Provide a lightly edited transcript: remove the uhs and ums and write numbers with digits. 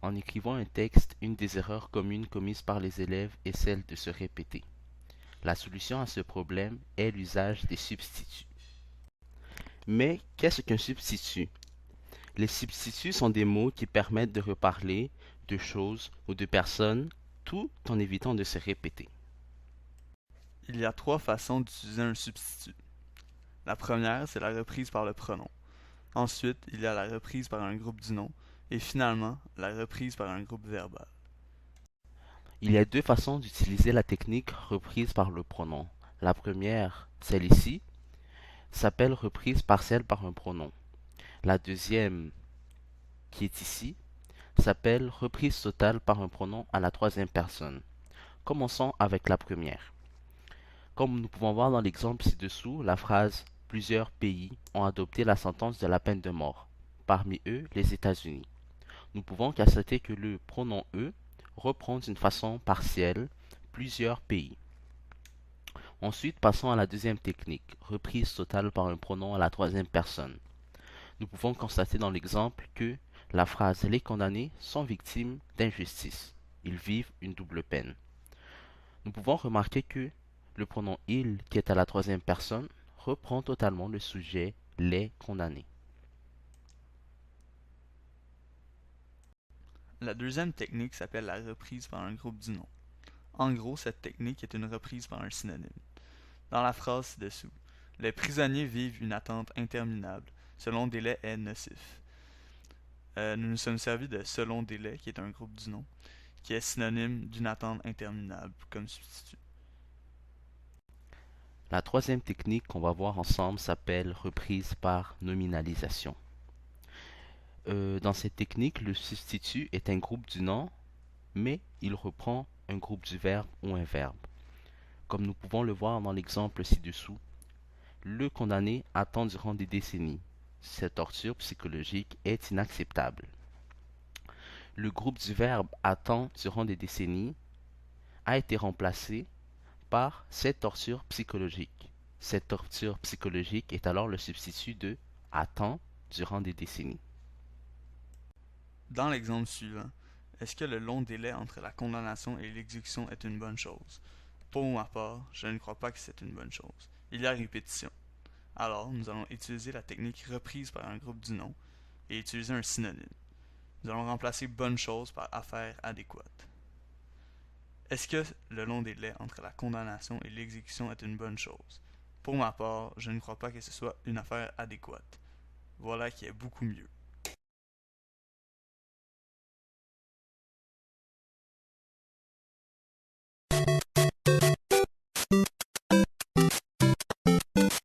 En écrivant un texte, une des erreurs communes commises par les élèves est celle de se répéter. La solution à ce problème est l'usage des substituts. Mais qu'est-ce qu'un substitut? Les substituts sont des mots qui permettent de reparler de choses ou de personnes tout en évitant de se répéter. Il y a trois façons d'utiliser un substitut. La première, c'est la reprise par le pronom. Ensuite, il y a la reprise par un groupe du nom. Et finalement, la reprise par un groupe verbal. Il y a deux façons d'utiliser la technique reprise par le pronom. La première, celle ici, s'appelle reprise partielle par un pronom. La deuxième, qui est ici, s'appelle reprise totale par un pronom à la troisième personne. Commençons avec la première. Comme nous pouvons voir dans l'exemple ci-dessous, la phrase plusieurs pays ont adopté la sentence de la peine de mort, parmi eux les États-Unis. Nous pouvons constater que le pronom eux reprend d'une façon partielle plusieurs pays. Ensuite, passons à la deuxième technique, reprise totale par un pronom à la troisième personne. Nous pouvons constater dans l'exemple que la phrase les condamnés sont victimes d'injustice. Ils vivent une double peine. Nous pouvons remarquer que le pronom il, qui est à la troisième personne, reprend totalement le sujet les condamnés. La deuxième technique s'appelle la reprise par un groupe du nom. En gros, cette technique est une reprise par un synonyme. Dans la phrase ci-dessous, les prisonniers vivent une attente interminable. Selon délai est nocif. Nous nous sommes servis de selon délai, qui est un groupe du nom, qui est synonyme d'une attente interminable comme substitut. La troisième technique qu'on va voir ensemble s'appelle reprise par nominalisation. Dans cette technique, le substitut est un groupe du nom, mais il reprend un groupe du verbe ou un verbe. Comme nous pouvons le voir dans l'exemple ci-dessous, le condamné attend durant des décennies. Cette torture psychologique est inacceptable. Le groupe du verbe attend durant des décennies a été remplacé par cette torture psychologique. Cette torture psychologique est alors le substitut de attend durant des décennies. Dans l'exemple suivant, est-ce que le long délai entre la condamnation et l'exécution est une bonne chose? Pour ma part, je ne crois pas que c'est une bonne chose. Il y a répétition. Alors, nous allons utiliser la technique reprise par un groupe du nom et utiliser un synonyme. Nous allons remplacer bonne chose par affaire adéquate. Est-ce que le long délai entre la condamnation et l'exécution est une bonne chose? Pour ma part, je ne crois pas que ce soit une affaire adéquate. Voilà qui est beaucoup mieux.